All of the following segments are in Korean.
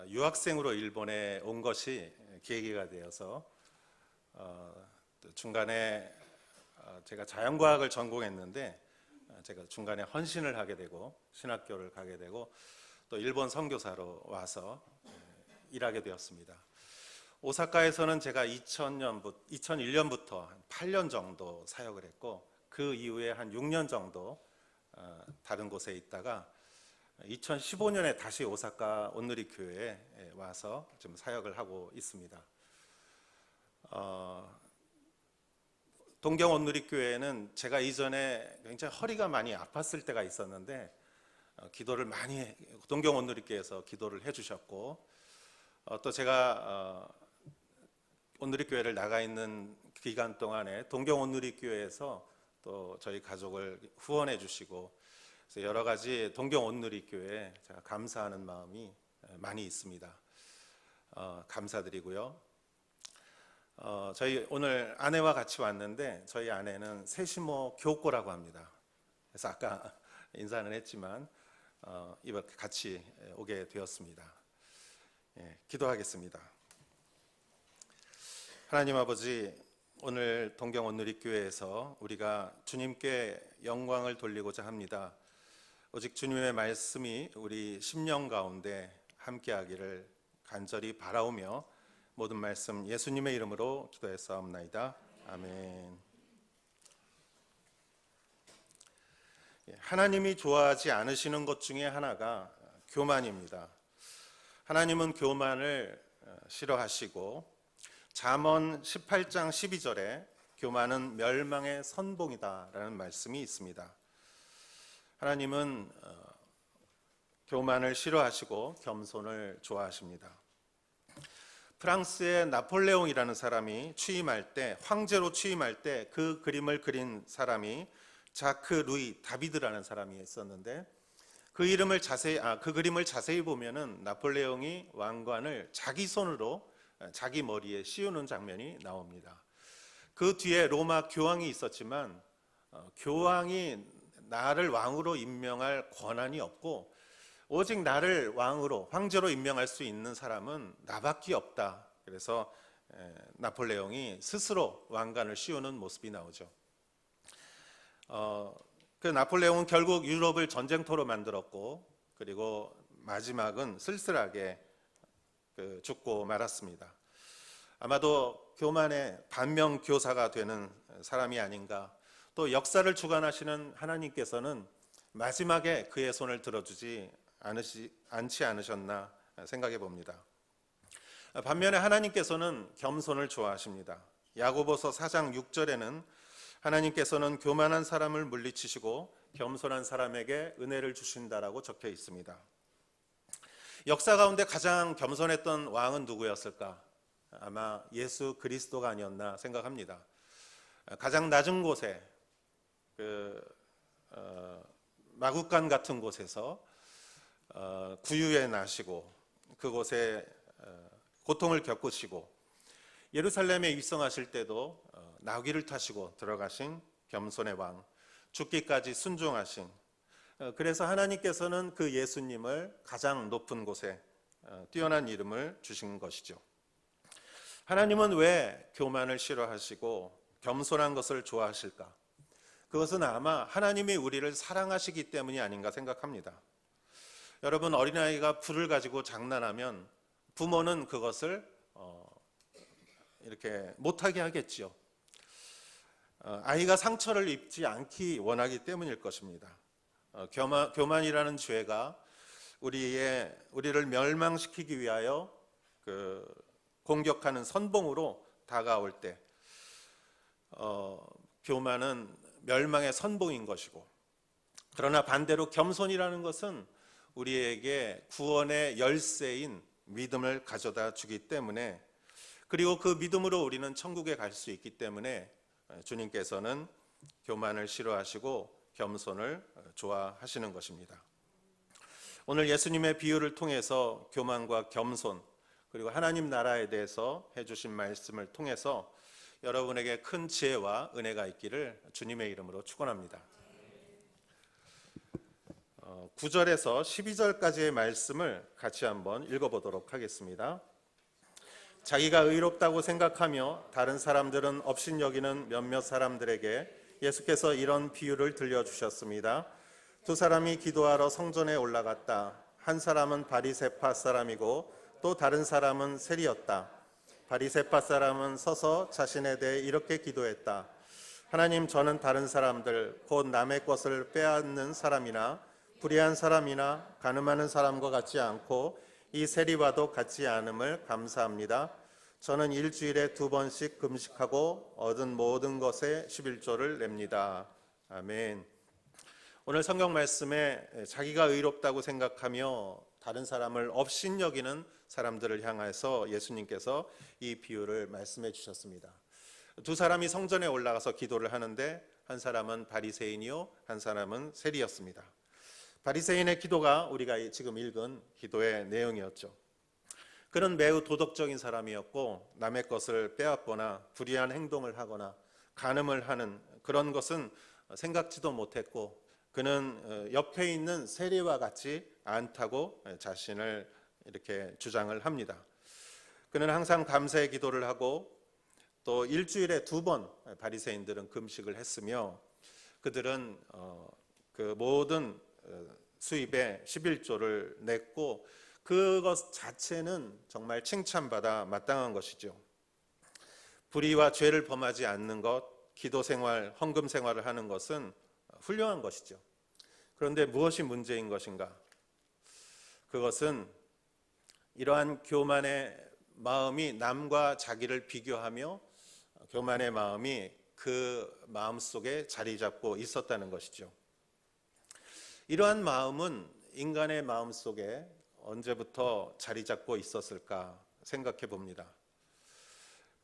유학생으로 일본에 온 것이 계기가 되어서 또 중간에 제가 자연과학을 전공했는데 제가 중간에 헌신을 하게 되고 신학교를 가게 되고 또 일본 선교사로 와서 일하게 되었습니다. 오사카에서는 제가 2001년부터 한 8년 정도 사역을 했고 그 이후에 한 6년 정도 다른 곳에 있다가 2015년에 다시 오사카 온누리 교회에 와서 좀 사역을 하고 있습니다. 동경 온누리 교회는 제가 이전에 굉장히 허리가 많이 아팠을 때가 있었는데 기도를 많이 동경 온누리 교회에서 기도를 해주셨고 또 제가 온누리 교회를 나가 있는 기간 동안에 동경 온누리 교회에서 또 저희 가족을 후원해 주시고 그래서 여러 가지 동경 온누리 교회에 제가 감사하는 마음이 많이 있습니다. 감사드리고요. 저희 오늘 아내와 같이 왔는데 저희 아내는 세시모 교꼬라고 합니다. 그래서 아까 인사는 했지만 이렇게 같이 오게 되었습니다. 기도하겠습니다. 하나님 아버지, 오늘 동경 온누리 교회에서 우리가 주님께 영광을 돌리고자 합니다. 오직 주님의 말씀이 우리 심령 가운데 함께하기를 간절히 바라오며 모든 말씀 예수님의 이름으로 기도했사옵나이다. 아멘. 하나님이 좋아하지 않으시는 것 중에 하나가 교만입니다. 하나님은 교만을 싫어하시고 잠언 18장 12절에 교만은 멸망의 선봉이다라는 말씀이 있습니다. 하나님은 교만을 싫어하시고 겸손을 좋아하십니다. 프랑스의 나폴레옹이라는 사람이 취임할 때, 황제로 취임할 때 그 그림을 그린 사람이 자크 루이 다비드라는 사람이 있었는데 그 그림을 자세히 보면은 나폴레옹이 왕관을 자기 손으로 자기 머리에 씌우는 장면이 나옵니다. 그 뒤에 로마 교황이 있었지만 교황이 나를 왕으로 임명할 권한이 없고 오직 나를 왕으로 황제로 임명할 수 있는 사람은 나밖에 없다. 그래서 나폴레옹이 스스로 왕관을 씌우는 모습이 나오죠. 그 나폴레옹은 결국 유럽을 전쟁터로 만들었고 그리고 마지막은 쓸쓸하게 죽고 말았습니다. 아마도 교만의 반면교사가 되는 사람이 아닌가. 또 역사를 주관하시는 하나님께서는 마지막에 그의 손을 들어주지 않지 않으셨나 생각해 봅니다. 반면에 하나님께서는 겸손을 좋아하십니다. 야고보서 4장 6절에는 하나님께서는 교만한 사람을 물리치시고 겸손한 사람에게 은혜를 주신다라고 적혀 있습니다. 역사 가운데 가장 겸손했던 왕은 누구였을까? 아마 예수 그리스도가 아니었나 생각합니다. 가장 낮은 곳에 마구간 같은 곳에서 구유에 나시고 그곳에 고통을 겪으시고 예루살렘에 입성하실 때도 나귀를 타시고 들어가신 겸손의 왕, 죽기까지 순종하신, 그래서 하나님께서는 그 예수님을 가장 높은 곳에 뛰어난 이름을 주신 것이죠. 하나님은 왜 교만을 싫어하시고 겸손한 것을 좋아하실까? 그것은 아마 하나님이 우리를 사랑하시기 때문이 아닌가 생각합니다. 여러분, 어린아이가 불을 가지고 장난하면 부모는 그것을 이렇게 못하게 하겠지요. 아이가 상처를 입지 않기 원하기 때문일 것입니다. 교만이라는 죄가 우리를 멸망시키기 위하여 공격하는 선봉으로 다가올 때 교만은 멸망의 선봉인 것이고, 그러나 반대로 겸손이라는 것은 우리에게 구원의 열쇠인 믿음을 가져다 주기 때문에, 그리고 그 믿음으로 우리는 천국에 갈 수 있기 때문에 주님께서는 교만을 싫어하시고 겸손을 좋아하시는 것입니다. 오늘 예수님의 비유를 통해서 교만과 겸손 그리고 하나님 나라에 대해서 해주신 말씀을 통해서 여러분에게 큰 지혜와 은혜가 있기를 주님의 이름으로 축원합니다. 9절에서 12절까지의 말씀을 같이 한번 읽어보도록 하겠습니다. 자기가 의롭다고 생각하며 다른 사람들은 업신여기는 몇몇 사람들에게 예수께서 이런 비유를 들려주셨습니다. 두 사람이 기도하러 성전에 올라갔다. 한 사람은 바리새파 사람이고 또 다른 사람은 세리였다. 바리새파 사람은 서서 자신에 대해 이렇게 기도했다. 하나님, 저는 다른 사람들 곧 남의 것을 빼앗는 사람이나 불의한 사람이나 간음하는 사람과 같지 않고 이 세리와도 같지 않음을 감사합니다. 저는 일주일에 2번씩 금식하고 얻은 모든 것에 11조를 냅니다. 아멘. 오늘 성경 말씀에 자기가 의롭다고 생각하며 다른 사람을 업신여기는 사람들을 향해서 예수님께서 이 비유를 말씀해 주셨습니다. 두 사람이 성전에 올라가서 기도를 하는데 한 사람은 바리새인이요 한 사람은 세리였습니다. 바리새인의 기도가 우리가 지금 읽은 기도의 내용이었죠. 그는 매우 도덕적인 사람이었고 남의 것을 빼앗거나 불의한 행동을 하거나 간음을 하는 그런 것은 생각지도 못했고 그는 옆에 있는 세리와 같지 않다고 자신을 이렇게 주장을 합니다. 그는 항상 감사의 기도를 하고 또 일주일에 2번 바리새인들은 금식을 했으며 그들은 그 모든 수입의 11조를 냈고 그것 자체는 정말 칭찬받아 마땅한 것이죠. 불의와 죄를 범하지 않는 것, 기도 생활, 헌금 생활을 하는 것은 훌륭한 것이죠. 그런데 무엇이 문제인 것인가? 그것은 이러한 교만의 마음이 남과 자기를 비교하며 교만의 마음이 그 마음 속에 자리 잡고 있었다는 것이죠. 이러한 마음은 인간의 마음 속에 언제부터 자리 잡고 있었을까 생각해 봅니다.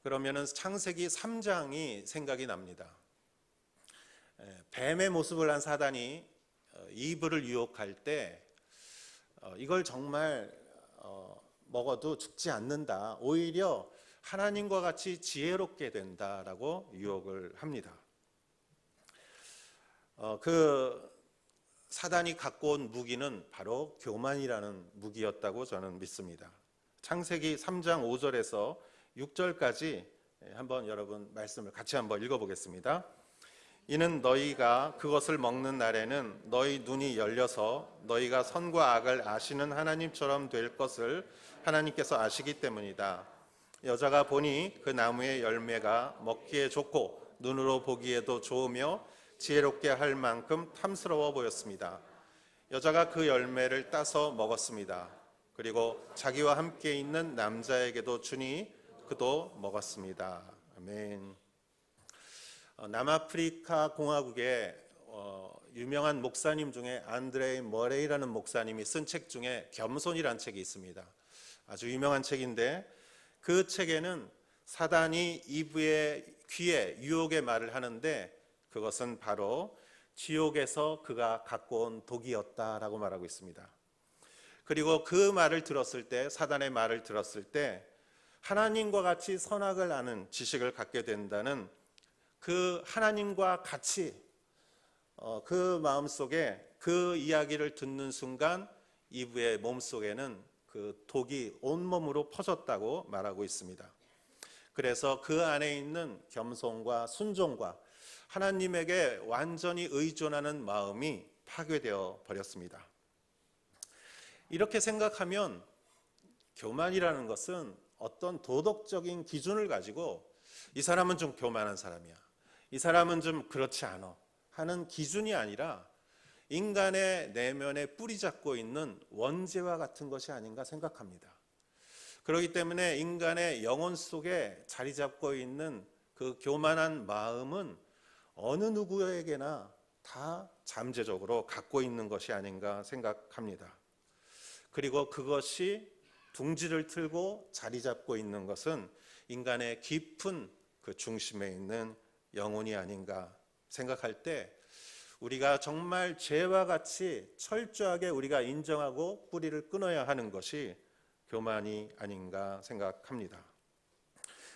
그러면은 창세기 3장이 생각이 납니다. 뱀의 모습을 한 사단이 이브를 유혹할 때 이걸 정말 먹어도 죽지 않는다. 오히려 하나님과 같이 지혜롭게 된다라고 유혹을 합니다. 그 사단이 갖고 온 무기는 바로 교만이라는 무기였다고 저는 믿습니다. 창세기 3장 5절에서 6절까지 한번 여러분 말씀을 같이 한번 읽어보겠습니다. 이는 너희가 그것을 먹는 날에는 너희 눈이 열려서 너희가 선과 악을 아시는 하나님처럼 될 것을 하나님께서 아시기 때문이다. 여자가 보니 그 나무의 열매가 먹기에 좋고 눈으로 보기에도 좋으며 지혜롭게 할 만큼 탐스러워 보였습니다. 여자가 그 열매를 따서 먹었습니다. 그리고 자기와 함께 있는 남자에게도 주니 그도 먹었습니다. 아멘. 남아프리카 공화국의 유명한 목사님 중에 안드레이 머레이라는 목사님이 쓴 책 중에 겸손이라는 책이 있습니다. 아주 유명한 책인데 그 책에는 사단이 이브의 귀에 유혹의 말을 하는데 그것은 바로 지옥에서 그가 갖고 온 독이었다라고 말하고 있습니다. 그리고 그 말을 들었을 때, 사단의 말을 들었을 때 하나님과 같이 선악을 아는 지식을 갖게 된다는 그 하나님과 같이 그 마음속에 그 이야기를 듣는 순간 이브의 몸속에는 그 독이 온몸으로 퍼졌다고 말하고 있습니다. 그래서 그 안에 있는 겸손과 순종과 하나님에게 완전히 의존하는 마음이 파괴되어 버렸습니다. 이렇게 생각하면 교만이라는 것은 어떤 도덕적인 기준을 가지고 이 사람은 좀 교만한 사람이야, 이 사람은 좀 그렇지 않아 하는 기준이 아니라 인간의 내면에 뿌리 잡고 있는 원죄와 같은 것이 아닌가 생각합니다. 그렇기 때문에 인간의 영혼 속에 자리 잡고 있는 그 교만한 마음은 어느 누구에게나 다 잠재적으로 갖고 있는 것이 아닌가 생각합니다. 그리고 그것이 둥지를 틀고 자리 잡고 있는 것은 인간의 깊은 그 중심에 있는 영혼이 아닌가 생각할 때 우리가 정말 죄와 같이 철저하게 우리가 인정하고 뿌리를 끊어야 하는 것이 교만이 아닌가 생각합니다.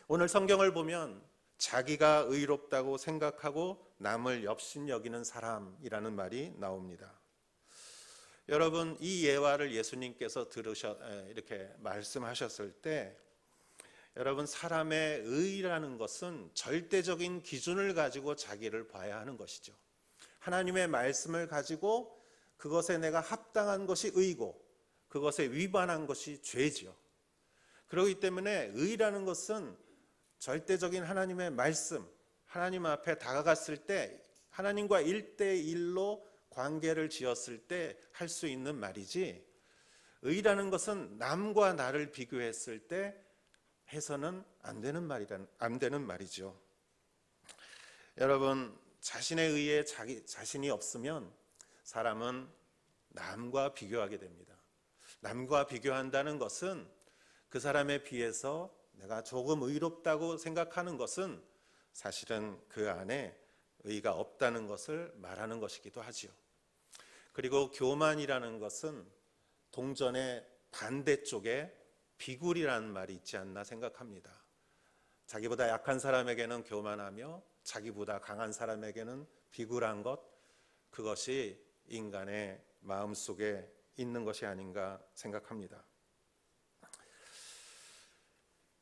오늘 성경을 보면 자기가 의롭다고 생각하고 남을 업신여기는 사람이라는 말이 나옵니다. 여러분, 이 예화를 예수님께서 이렇게 말씀하셨을 때, 여러분, 사람의 의라는 것은 절대적인 기준을 가지고 자기를 봐야 하는 것이죠. 하나님의 말씀을 가지고 그것에 내가 합당한 것이 의고 그것에 위반한 것이 죄지요. 그렇기 때문에 의라는 것은 절대적인 하나님의 말씀, 하나님 앞에 다가갔을 때 하나님과 1대1로 관계를 지었을 때 할 수 있는 말이지, 의라는 것은 남과 나를 비교했을 때 해서는 안 되는 말이죠. 여러분, 자신의 의에 자신이 없으면 사람은 남과 비교하게 됩니다. 남과 비교한다는 것은 그 사람에 비해서 내가 조금 의롭다고 생각하는 것은 사실은 그 안에 의가 없다는 것을 말하는 것이기도 하지요. 그리고 교만이라는 것은 동전의 반대쪽에 비굴이라는 말이 있지 않나 생각합니다. 자기보다 약한 사람에게는 교만하며 자기보다 강한 사람에게는 비굴한 것, 그것이 인간의 마음속에 있는 것이 아닌가 생각합니다.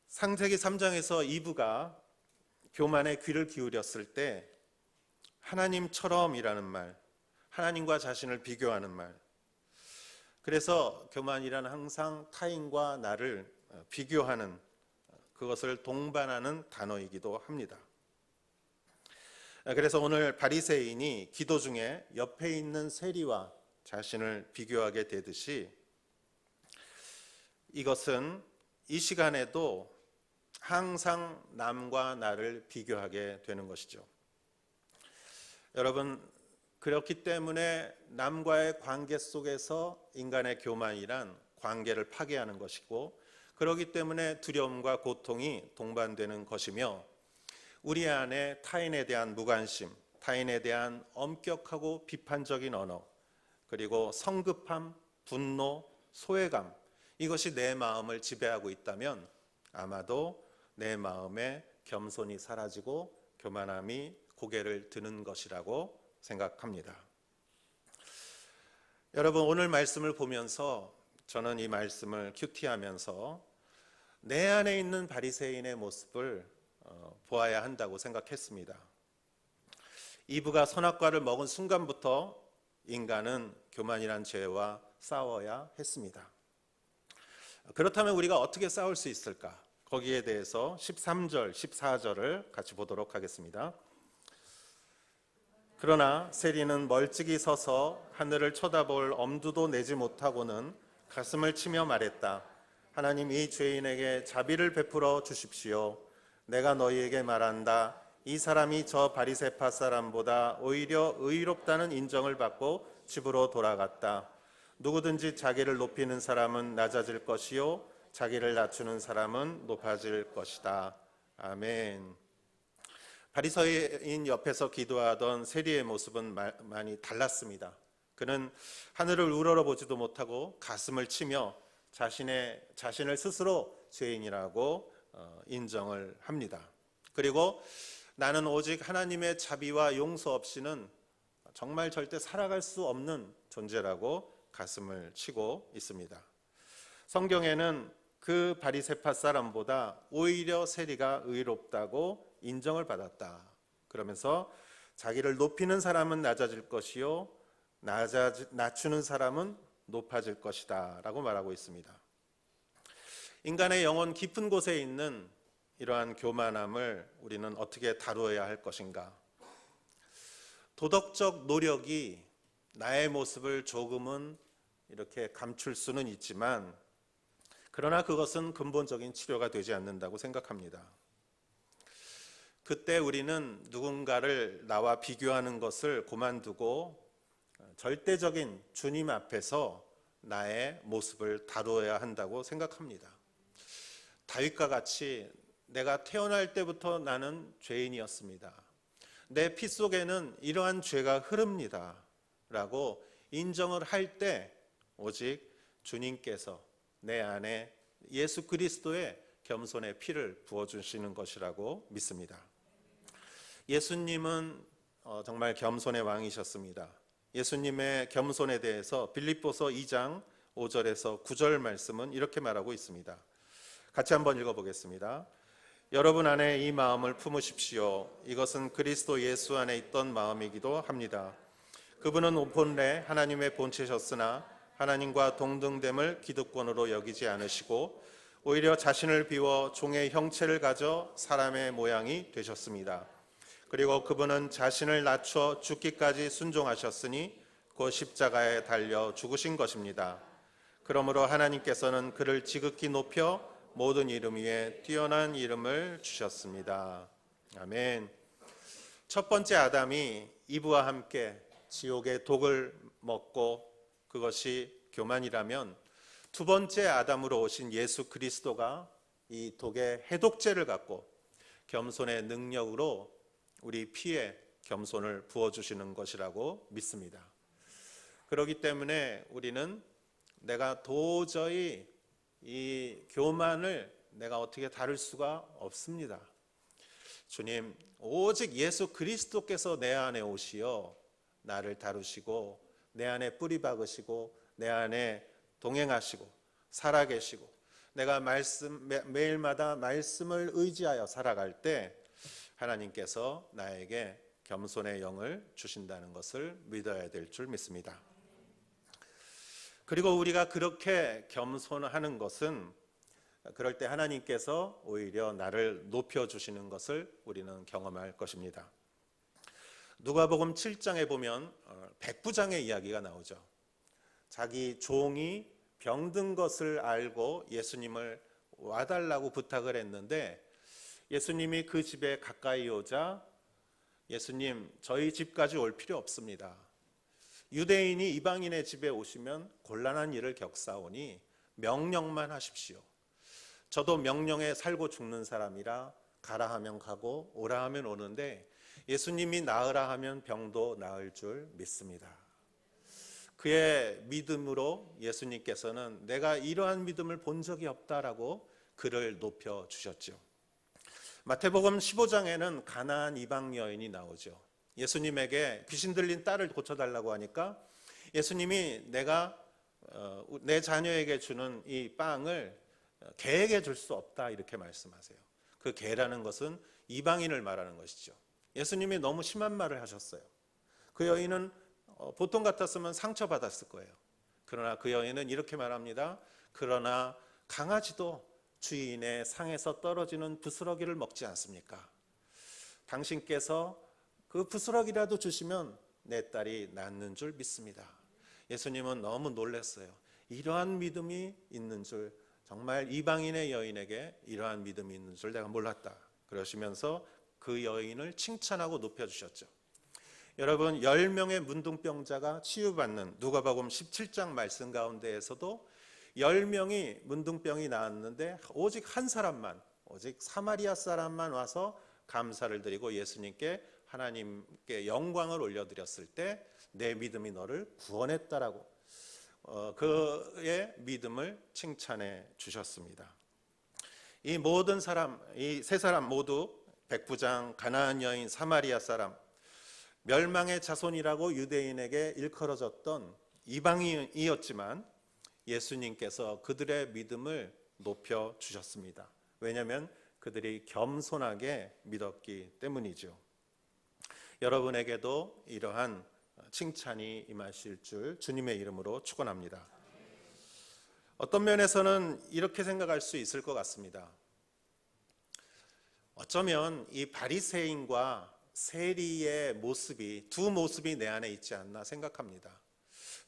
창세기 3장에서 이브가 교만에 귀를 기울였을 때 하나님처럼이라는 말, 하나님과 자신을 비교하는 말, 그래서 교만이란 항상 타인과 나를 비교하는, 그것을 동반하는 단어이기도 합니다. 그래서 오늘 바리새인이 기도 중에 옆에 있는 세리와 자신을 비교하게 되듯이, 이것은 이 시간에도 항상 남과 나를 비교하게 되는 것이죠. 여러분, 그렇기 때문에 남과의 관계 속에서 인간의 교만이란 관계를 파괴하는 것이고, 그렇기 때문에 두려움과 고통이 동반되는 것이며, 우리 안에 타인에 대한 무관심, 타인에 대한 엄격하고 비판적인 언어, 그리고 성급함, 분노, 소외감, 이것이 내 마음을 지배하고 있다면 아마도 내 마음에 겸손이 사라지고 교만함이 고개를 드는 것이라고 생각합니다. 여러분, 오늘 말씀을 보면서 저는 이 말씀을 큐티하면서 내 안에 있는 바리새인의 모습을 보아야 한다고 생각했습니다. 이브가 선악과를 먹은 순간부터 인간은 교만이란 죄와 싸워야 했습니다. 그렇다면 우리가 어떻게 싸울 수 있을까? 거기에 대해서 13절, 14절을 같이 보도록 하겠습니다. 그러나 세리는 멀찍이 서서 하늘을 쳐다볼 엄두도 내지 못하고는 가슴을 치며 말했다. 하나님, 이 죄인에게 자비를 베풀어 주십시오. 내가 너희에게 말한다. 이 사람이 저 바리새파 사람보다 오히려 의롭다는 인정을 받고 집으로 돌아갔다. 누구든지 자기를 높이는 사람은 낮아질 것이요 자기를 낮추는 사람은 높아질 것이다. 아멘. 바리새인 옆에서 기도하던 세리의 모습은 많이 달랐습니다. 그는 하늘을 우러러보지도 못하고 가슴을 치며 자신을 스스로 죄인이라고 인정을 합니다. 그리고 나는 오직 하나님의 자비와 용서 없이는 정말 절대 살아갈 수 없는 존재라고 가슴을 치고 있습니다. 성경에는 그 바리새파 사람보다 오히려 세리가 의롭다고 인정을 받았다. 그러면서 자기를 높이는 사람은 낮아질 것이요 낮추는 사람은 높아질 것이다 라고 말하고 있습니다. 인간의 영혼 깊은 곳에 있는 이러한 교만함을 우리는 어떻게 다루어야 할 것인가? 도덕적 노력이 나의 모습을 조금은 이렇게 감출 수는 있지만, 그러나 그것은 근본적인 치료가 되지 않는다고 생각합니다. 그때 우리는 누군가를 나와 비교하는 것을 그만두고 절대적인 주님 앞에서 나의 모습을 다루어야 한다고 생각합니다. 다윗과 같이 내가 태어날 때부터 나는 죄인이었습니다. 내 피 속에는 이러한 죄가 흐릅니다 라고 인정을 할 때 오직 주님께서 내 안에 예수 그리스도의 겸손의 피를 부어주시는 것이라고 믿습니다. 예수님은 정말 겸손의 왕이셨습니다. 예수님의 겸손에 대해서 빌립보서 2장 5절에서 9절 말씀은 이렇게 말하고 있습니다. 같이 한번 읽어보겠습니다. 여러분 안에 이 마음을 품으십시오. 이것은 그리스도 예수 안에 있던 마음이기도 합니다. 그분은 본래 하나님의 본체셨으나 하나님과 동등됨을 기득권으로 여기지 않으시고 오히려 자신을 비워 종의 형체를 가져 사람의 모양이 되셨습니다. 그리고 그분은 자신을 낮춰 죽기까지 순종하셨으니 곧 십자가에 달려 죽으신 것입니다. 그러므로 하나님께서는 그를 지극히 높여 모든 이름 위에 뛰어난 이름을 주셨습니다. 아멘. 첫 번째 아담이 이브와 함께 지옥의 독을 먹고 그것이 교만이라면 두 번째 아담으로 오신 예수 그리스도가 이 독의 해독제를 갖고 겸손의 능력으로 우리 피에 겸손을 부어주시는 것이라고 믿습니다. 그렇기 때문에 우리는 내가 도저히 이 교만을 내가 어떻게 다룰 수가 없습니다. 주님, 오직 예수 그리스도께서 내 안에 오시어 나를 다루시고 내 안에 뿌리 박으시고 내 안에 동행하시고 살아계시고 내가 매일마다 말씀을 의지하여 살아갈 때 하나님께서 나에게 겸손의 영을 주신다는 것을 믿어야 될 줄 믿습니다. 그리고 우리가 그렇게 겸손하는 것은 그럴 때 하나님께서 오히려 나를 높여주시는 것을 우리는 경험할 것입니다. 누가복음 7장에 보면 백부장의 이야기가 나오죠. 자기 종이 병든 것을 알고 예수님을 와달라고 부탁을 했는데 예수님이 그 집에 가까이 오자 예수님, 저희 집까지 올 필요 없습니다. 유대인이 이방인의 집에 오시면 곤란한 일을 겪사오니 명령만 하십시오. 저도 명령에 살고 죽는 사람이라 가라 하면 가고 오라 하면 오는데 예수님이 나으라 하면 병도 나을 줄 믿습니다. 그의 믿음으로 예수님께서는 내가 이러한 믿음을 본 적이 없다라고 그를 높여주셨죠. 마태복음 15장에는 가나안 이방 여인이 나오죠. 예수님에게 귀신 들린 딸을 고쳐달라고 하니까 예수님이 내가 내 자녀에게 주는 이 빵을 개에게 줄 수 없다 이렇게 말씀하세요. 그 개라는 것은 이방인을 말하는 것이죠. 예수님이 너무 심한 말을 하셨어요. 그 여인은 보통 같았으면 상처받았을 거예요. 그러나 그 여인은 이렇게 말합니다. 그러나 강아지도 주인의 상에서 떨어지는 부스러기를 먹지 않습니까? 당신께서 그 부스러기라도 주시면 내 딸이 낫는 줄 믿습니다. 예수님은 너무 놀랐어요. 이러한 믿음이 있는 줄, 정말 이방인의 여인에게 이러한 믿음이 있는 줄 내가 몰랐다. 그러시면서 그 여인을 칭찬하고 높여주셨죠. 여러분, 10명의 문둥병자가 치유받는 누가복음 17장 말씀 가운데에서도 10명이 문둥병이 나았는데 오직 한 사람만, 오직 사마리아 사람만 와서 감사를 드리고 예수님께 하나님께 영광을 올려드렸을 때 내 믿음이 너를 구원했다라고 그의 믿음을 칭찬해 주셨습니다. 이 모든 사람, 이 세 사람 모두 백부장, 가나안 여인, 사마리아 사람, 멸망의 자손이라고 유대인에게 일컬어졌던 이방인이었지만 예수님께서 그들의 믿음을 높여 주셨습니다. 왜냐하면 그들이 겸손하게 믿었기 때문이죠. 여러분에게도 이러한 칭찬이 임하실 줄 주님의 이름으로 축원합니다. 어떤 면에서는 이렇게 생각할 수 있을 것 같습니다. 어쩌면 이 바리새인과 세리의 모습이 두 모습이 내 안에 있지 않나 생각합니다.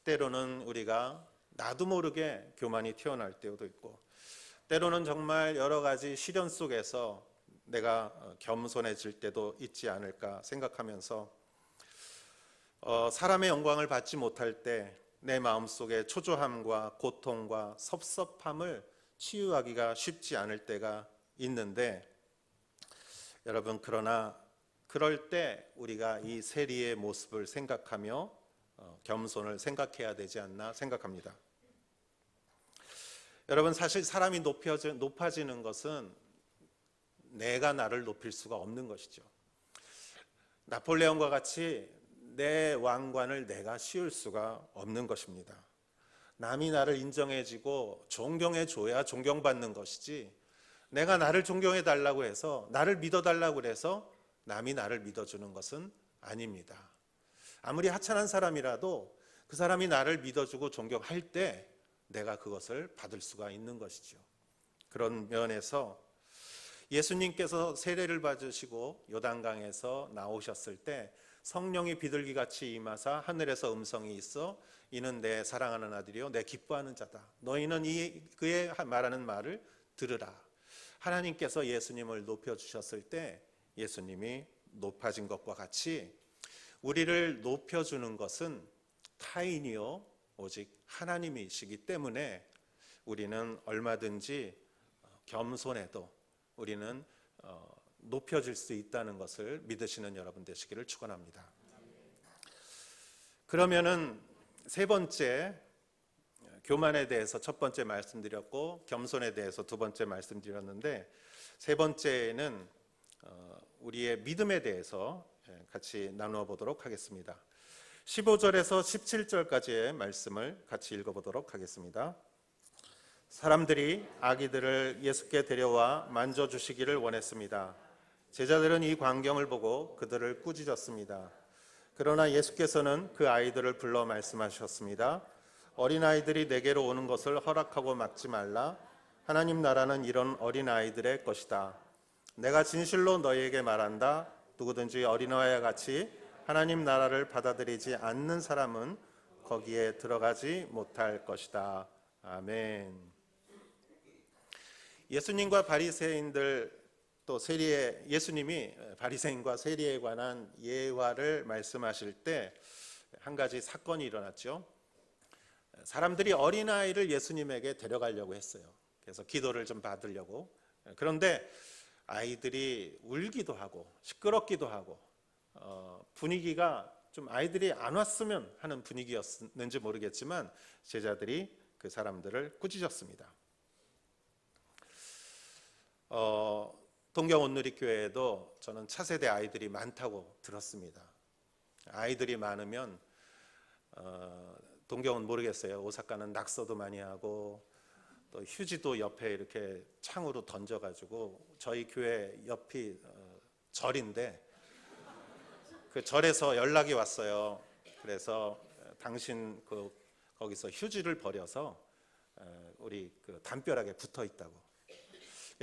때로는 우리가 나도 모르게 교만이 튀어나올 때도 있고 때로는 정말 여러 가지 시련 속에서 내가 겸손해질 때도 있지 않을까 생각하면서 사람의 영광을 받지 못할 때 내 마음속에 초조함과 고통과 섭섭함을 치유하기가 쉽지 않을 때가 있는데 여러분, 그러나 그럴 때 우리가 이 세리의 모습을 생각하며 겸손을 생각해야 되지 않나 생각합니다. 여러분, 사실 사람이 높아지는 것은 내가 나를 높일 수가 없는 것이죠. 나폴레옹과 같이 내 왕관을 내가 씌울 수가 없는 것입니다. 남이 나를 인정해주고 존경해줘야 존경받는 것이지, 내가 나를 존경해달라고 해서, 나를 믿어달라고 해서 남이 나를 믿어주는 것은 아닙니다. 아무리 하찮은 사람이라도 그 사람이 나를 믿어주고 존경할 때 내가 그것을 받을 수가 있는 것이죠. 그런 면에서 예수님께서 세례를 받으시고 요단강에서 나오셨을 때 성령이 비둘기같이 임하사 하늘에서 음성이 있어 이는 내 사랑하는 아들이요 내 기뻐하는 자다. 너희는 그의 말하는 말을 들으라. 하나님께서 예수님을 높여주셨을 때 예수님이 높아진 것과 같이 우리를 높여주는 것은 타인이요 오직 하나님이시기 때문에 우리는 얼마든지 겸손해도 우리는 높여질 수 있다는 것을 믿으시는 여러분 되시기를 축원합니다. 그러면은 세 번째, 교만에 대해서 첫 번째 말씀드렸고 겸손에 대해서 두 번째 말씀드렸는데, 세 번째는 우리의 믿음에 대해서 같이 나누어 보도록 하겠습니다. 15절에서 17절까지의 말씀을 같이 읽어보도록 하겠습니다. 사람들이 아기들을 예수께 데려와 만져주시기를 원했습니다. 제자들은 이 광경을 보고 그들을 꾸짖었습니다. 그러나 예수께서는 그 아이들을 불러 말씀하셨습니다. 어린아이들이 내게로 오는 것을 허락하고 막지 말라. 하나님 나라는 이런 어린아이들의 것이다. 내가 진실로 너희에게 말한다. 누구든지 어린아이와 같이 하나님 나라를 받아들이지 않는 사람은 거기에 들어가지 못할 것이다. 아멘. 예수님과 바리새인들 또 세리에, 예수님이 바리새인과 세리에 관한 예화를 말씀하실 때 한 가지 사건이 일어났죠. 사람들이 어린아이를 예수님에게 데려가려고 했어요. 그래서 기도를 좀 받으려고. 그런데 아이들이 울기도 하고 시끄럽기도 하고 분위기가 좀 아이들이 안 왔으면 하는 분위기였는지 모르겠지만 제자들이 그 사람들을 꾸짖었습니다. 동경온누리교회에도 저는 차세대 아이들이 많다고 들었습니다. 아이들이 많으면 동경은 모르겠어요. 오사카는 낙서도 많이 하고 또 휴지도 옆에 이렇게 창으로 던져가지고, 저희 교회 옆이 절인데 그 절에서 연락이 왔어요. 그래서 당신 거기서 휴지를 버려서 우리 그 담벼락에 붙어 있다고.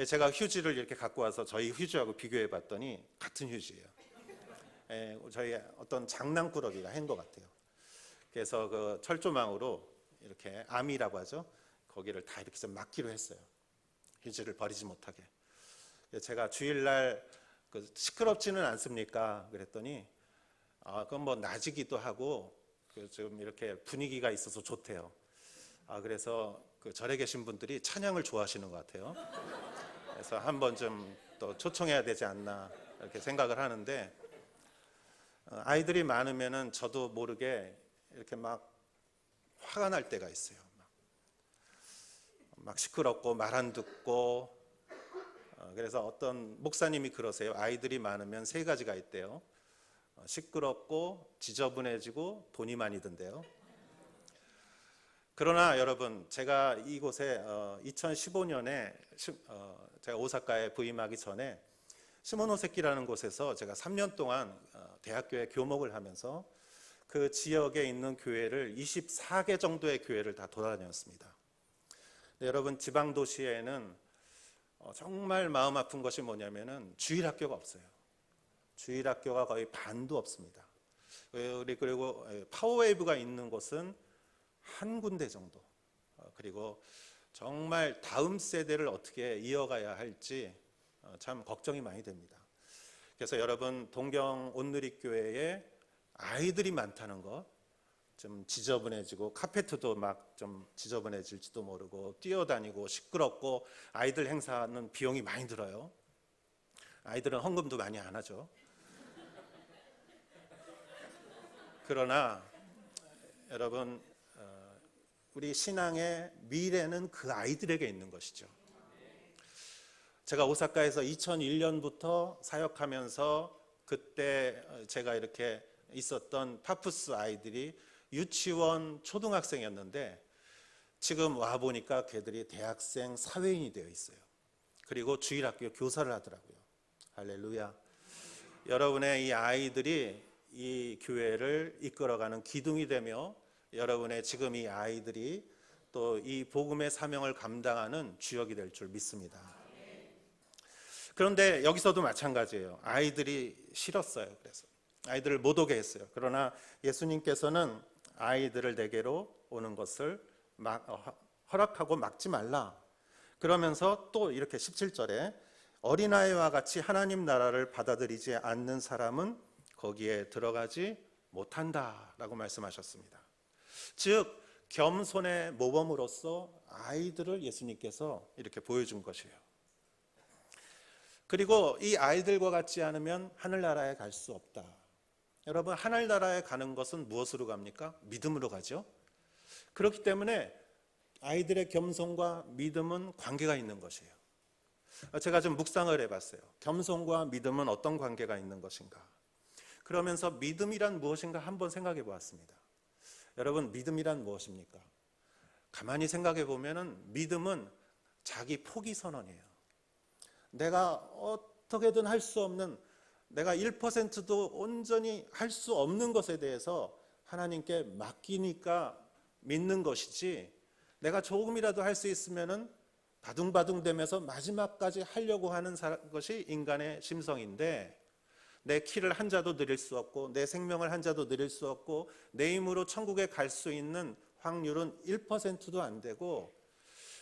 제가 휴지를 이렇게 갖고 와서 저희 휴지하고 비교해 봤더니 같은 휴지예요. 저희 어떤 장난꾸러기가 한 것 같아요. 그래서 그 철조망으로 이렇게 암이라고 하죠. 거기를 다 이렇게 좀 막기로 했어요. 휴지를 버리지 못하게. 제가 주일날 시끄럽지는 않습니까? 그랬더니 그건 뭐 낮이기도 하고 좀 이렇게 분위기가 있어서 좋대요. 그래서 그 절에 계신 분들이 찬양을 좋아하시는 것 같아요. 그래서 한번 좀 또 초청해야 되지 않나 이렇게 생각을 하는데, 아이들이 많으면은 저도 모르게 이렇게 막 화가 날 때가 있어요. 막 시끄럽고 말 안 듣고. 그래서 어떤 목사님이 그러세요. 아이들이 많으면 세 가지가 있대요. 시끄럽고 지저분해지고 돈이 많이 든대요. 그러나 여러분, 제가 이곳에 2015년에 제가 오사카에 부임하기 전에 시모노세키라는 곳에서 제가 3년 동안 대학교에 교목을 하면서 그 지역에 있는 교회를 24개 정도의 교회를 다 돌아다녔습니다. 여러분, 지방 도시에는 정말 마음 아픈 것이 뭐냐면은 주일학교가 없어요. 주일학교가 거의 반도 없습니다. 그리고 파워웨이브가 있는 곳은 한 군데 정도. 그리고 정말 다음 세대를 어떻게 이어가야 할지 참 걱정이 많이 됩니다. 그래서 여러분, 동경 온누리교회에 아이들이 많다는 것, 좀 지저분해지고 카페트도 막 좀 지저분해질지도 모르고 뛰어다니고 시끄럽고, 아이들 행사는 비용이 많이 들어요. 아이들은 헌금도 많이 안 하죠. 그러나 여러분, 우리 신앙의 미래는 그 아이들에게 있는 것이죠. 제가 오사카에서 2001년부터 사역하면서 그때 제가 이렇게 있었던 파푸스 아이들이 유치원 초등학생이었는데 지금 와 보니까 걔들이 대학생 사회인이 되어 있어요. 그리고 주일학교 교사를 하더라고요. 할렐루야. 여러분의 이 아이들이 이 교회를 이끌어가는 기둥이 되며 여러분의 지금 이 아이들이 또 이 복음의 사명을 감당하는 주역이 될 줄 믿습니다. 그런데 여기서도 마찬가지예요. 아이들이 싫었어요. 그래서 아이들을 못 오게 했어요. 그러나 예수님께서는 아이들을 내게로 오는 것을 허락하고 막지 말라. 그러면서 또 이렇게 17절에 어린아이와 같이 하나님 나라를 받아들이지 않는 사람은 거기에 들어가지 못한다라고 말씀하셨습니다. 즉 겸손의 모범으로서 아이들을 예수님께서 이렇게 보여준 것이에요. 그리고 이 아이들과 같지 않으면 하늘나라에 갈 수 없다. 여러분, 하늘나라에 가는 것은 무엇으로 갑니까? 믿음으로 가죠. 그렇기 때문에 아이들의 겸손과 믿음은 관계가 있는 것이에요. 제가 좀 묵상을 해봤어요. 겸손과 믿음은 어떤 관계가 있는 것인가? 그러면서 믿음이란 무엇인가 한번 생각해 보았습니다. 여러분, 믿음이란 무엇입니까? 가만히 생각해 보면은 믿음은 자기 포기 선언이에요. 내가 어떻게든 할 수 없는, 내가 1%도 온전히 할 수 없는 것에 대해서 하나님께 맡기니까 믿는 것이지, 내가 조금이라도 할 수 있으면은 바둥바둥대면서 마지막까지 하려고 하는 것이 인간의 심성인데, 내 키를 한 자도 늘릴 수 없고 내 생명을 한 자도 늘릴 수 없고 내 힘으로 천국에 갈 수 있는 확률은 1%도 안 되고,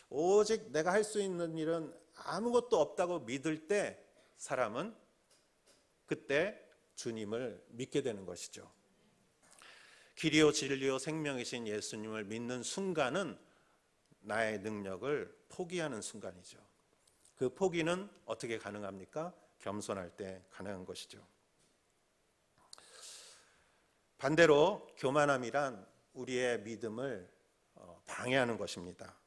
오직 내가 할 수 있는 일은 아무것도 없다고 믿을 때 사람은 그때 주님을 믿게 되는 것이죠. 길이요 진리요 생명이신 예수님을 믿는 순간은 나의 능력을 포기하는 순간이죠. 그 포기는 어떻게 가능합니까? 겸손할 때 가능한 것이죠. 반대로 교만함이란 우리의 믿음을 방해하는 것입니다.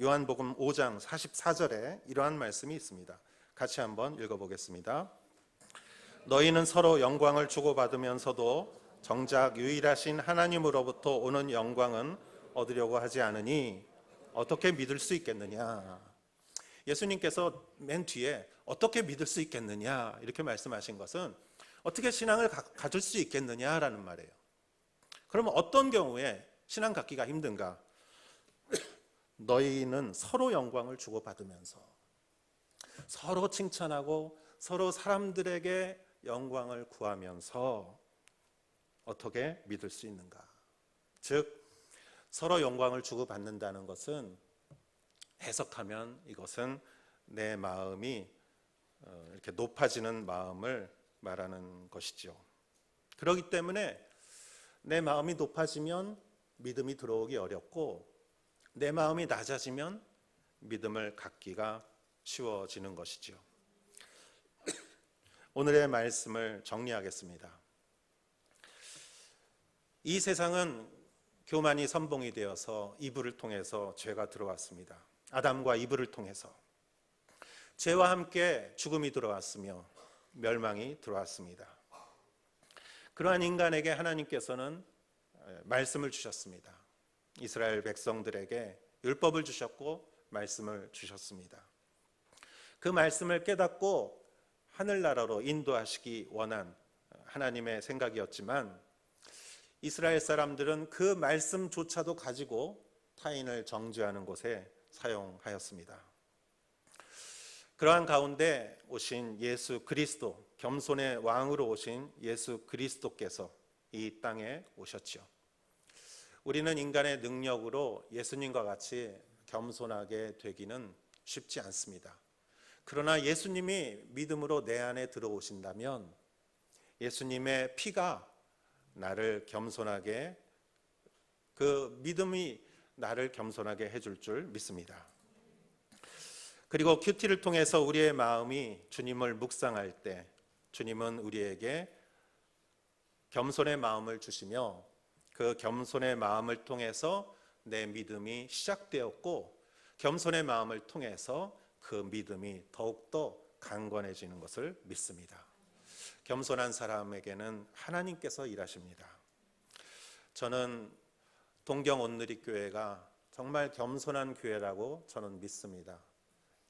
요한복음 5장 44절에 이러한 말씀이 있습니다. 같이 한번 읽어보겠습니다. 너희는 서로 영광을 주고받으면서도 정작 유일하신 하나님으로부터 오는 영광은 얻으려고 하지 않으니 어떻게 믿을 수 있겠느냐. 예수님께서 맨 뒤에 어떻게 믿을 수 있겠느냐 이렇게 말씀하신 것은 어떻게 신앙을 가질 수 있겠느냐라는 말이에요. 그러면 어떤 경우에 신앙 갖기가 힘든가? 너희는 서로 영광을 주고받으면서 서로 칭찬하고 서로 사람들에게 영광을 구하면서 어떻게 믿을 수 있는가? 즉 서로 영광을 주고받는다는 것은 해석하면 이것은 내 마음이 이렇게 높아지는 마음을 말하는 것이죠. 그렇기 때문에 내 마음이 높아지면 믿음이 들어오기 어렵고 내 마음이 낮아지면 믿음을 갖기가 쉬워지는 것이죠. 오늘의 말씀을 정리하겠습니다. 이 세상은 교만이 선봉이 되어서 이브를 통해서 죄가 들어왔습니다. 아담과 이브를 통해서 죄와 함께 죽음이 들어왔으며 멸망이 들어왔습니다. 그러한 인간에게 하나님께서는 말씀을 주셨습니다. 이스라엘 백성들에게 율법을 주셨고 말씀을 주셨습니다. 그 말씀을 깨닫고 하늘나라로 인도하시기 원한 하나님의 생각이었지만 이스라엘 사람들은 그 말씀조차도 가지고 타인을 정죄하는 곳에 사용하였습니다. 그러한 가운데 오신 예수 그리스도, 겸손의 왕으로 오신 예수 그리스도께서 이 땅에 오셨죠. 우리는 인간의 능력으로 예수님과 같이 겸손하게 되기는 쉽지 않습니다. 그러나 예수님이 믿음으로 내 안에 들어오신다면 예수님의 피가 나를 겸손하게, 그 믿음이 나를 겸손하게 해줄 줄 믿습니다. 그리고 큐티를 통해서 우리의 마음이 주님을 묵상할 때 주님은 우리에게 겸손의 마음을 주시며 그 겸손의 마음을 통해서 내 믿음이 시작되었고 겸손의 마음을 통해서 그 믿음이 더욱더 강건해지는 것을 믿습니다. 겸손한 사람에게는 하나님께서 일하십니다. 저는 동경 온누리교회가 정말 겸손한 교회라고 저는 믿습니다.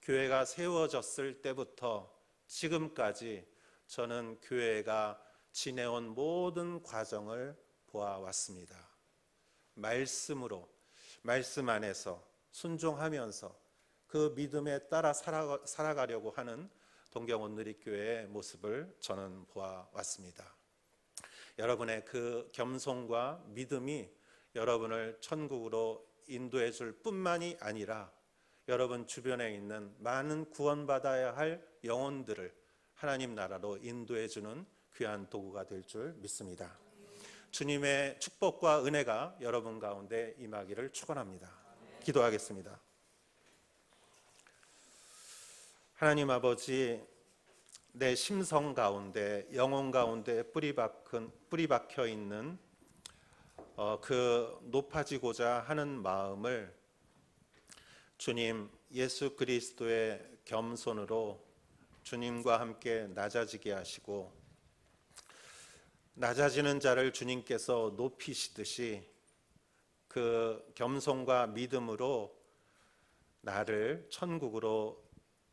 교회가 세워졌을 때부터 지금까지 저는 교회가 지내온 모든 과정을 보아왔습니다. 말씀으로, 말씀 안에서 순종하면서 그 믿음에 따라 살아가려고 하는 동경 온누리교회의 모습을 저는 보아왔습니다. 여러분의 그 겸손과 믿음이 여러분을 천국으로 인도해 줄 뿐만이 아니라 여러분 주변에 있는 많은 구원받아야 할 영혼들을 하나님 나라로 인도해 주는 귀한 도구가 될 줄 믿습니다. 주님의 축복과 은혜가 여러분 가운데 임하기를 축원합니다. 기도하겠습니다. 하나님 아버지, 내 심성 가운데, 영혼 가운데 뿌리 박혀 있는 그 높아지고자 하는 마음을 주님 예수 그리스도의 겸손으로 주님과 함께 낮아지게 하시고, 낮아지는 자를 주님께서 높이시듯이 그 겸손과 믿음으로 나를 천국으로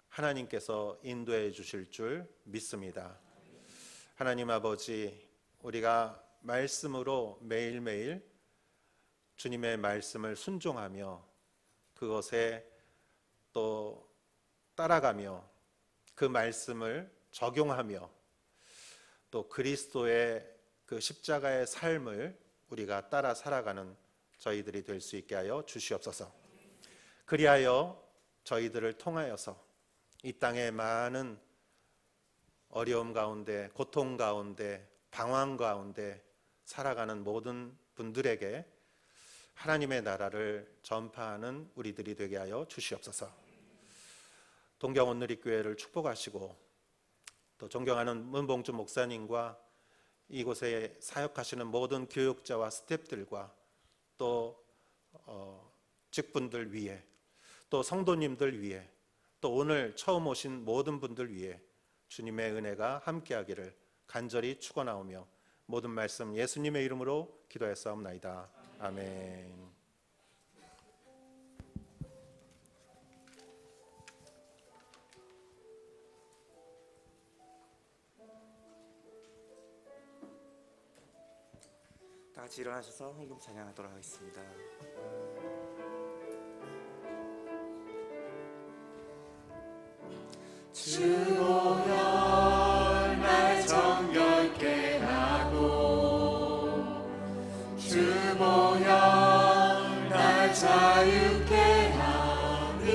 하나님께서 인도해 주실 줄 믿습니다. 하나님 아버지, 우리가 말씀으로 매일매일 주님의 말씀을 순종하며 그것에 또 따라가며 그 말씀을 적용하며 또 그리스도의 그 십자가의 삶을 우리가 따라 살아가는 저희들이 될 수 있게 하여 주시옵소서. 그리하여 저희들을 통하여서 이 땅의 많은 어려움 가운데, 고통 가운데, 방황 가운데 살아가는 모든 분들에게 하나님의 나라를 전파하는 우리들이 되게 하여 주시옵소서. 동경 온누리교회를 축복하시고 또 존경하는 문봉주 목사님과 이곳에 사역하시는 모든 교육자와 스태프들과 또 직분들 위해, 또 성도님들 위해, 또 오늘 처음 오신 모든 분들 위해 주님의 은혜가 함께하기를 간절히 축원하오며 모든 말씀 예수님의 이름으로 기도했사옵나이다. 아멘. 다 같이 일어나셔서 헌금 찬양하도록 하겠습니다. 주 보혈 날 정결케 하고 주 보혈 날 자유케 하니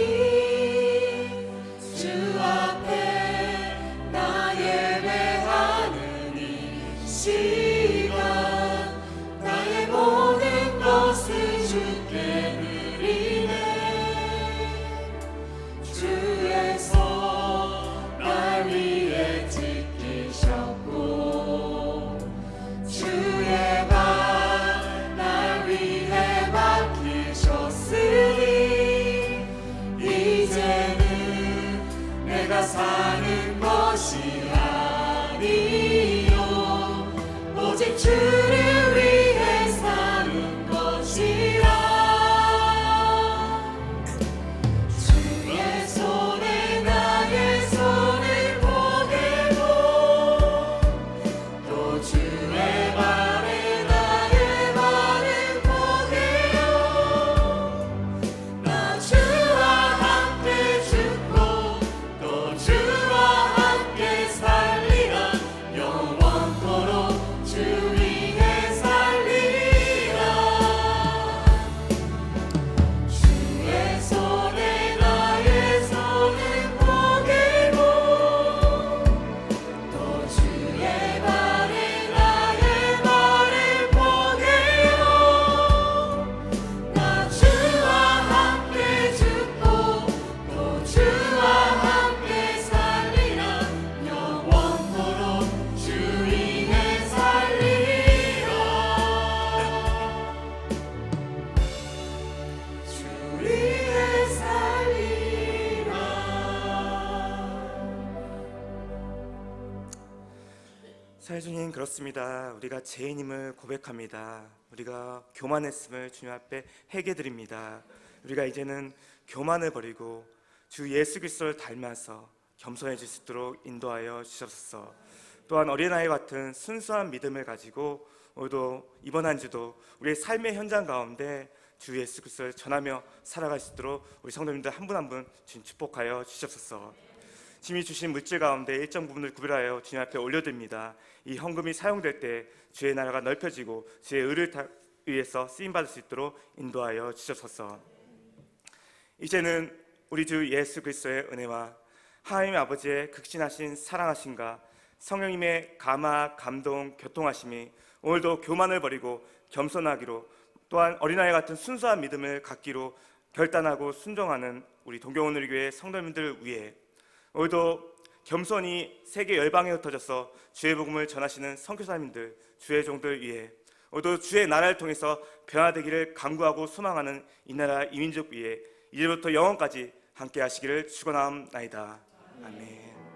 주 앞에 나 예배하는 이 시간 나의 모든 것을 주께 드리네. 주에서 날 위해 지키셨고 주의 발 날 위해 맡기셨으니 이제는 내가 사는 것이 아니요 오직 주를 위해 사는 것이라. 주의 손에 나의 손을 보게도 또 주의 발에 나의 발을 보게요. 나 주와 함께 죽고 또 주와 함께 살리라. 영원토록 주 위에 사회주님, 그렇습니다. 우리가 죄인임을 고백합니다. 우리가 교만했음을 주님 앞에 회개드립니다. 우리가 이제는 교만을 버리고 주 예수 그리스도를 닮아서 겸손해질 수 있도록 인도하여 주셨소. 또한 어린아이 같은 순수한 믿음을 가지고 오늘도 이번 한 주도 우리의 삶의 현장 가운데 주 예수 그리스도를 전하며 살아갈 수 있도록 우리 성도님들 한 분 한 분 주님 축복하여 주시옵소서. 주님이 주신 물질 가운데 일정 부분을 구별하여 주님 앞에 올려드립니다. 이 헌금이 사용될 때 주의 나라가 넓혀지고 주의 의를 위해서 쓰임받을 수 있도록 인도하여 주시옵소서. 이제는 우리 주 예수 그리스도의 은혜와 하나님 아버지의 극진하신 사랑하심과 성령님의 감화, 감동, 교통하심이 오늘도 교만을 버리고 겸손하기로, 또한 어린아이 같은 순수한 믿음을 갖기로 결단하고 순종하는 우리 동경오늘교회 성도님들을 위해 오늘도 겸손히 세계 열방에 흩어져서 주의 복음을 전하시는 선교사님들, 주의 종들 위해 오늘도 주의 나라를 통해서 변화되기를 간구하고 소망하는 이 나라 이민족 위해 이제부터 영원까지 함께 하시기를 축원하옵나이다. 아멘.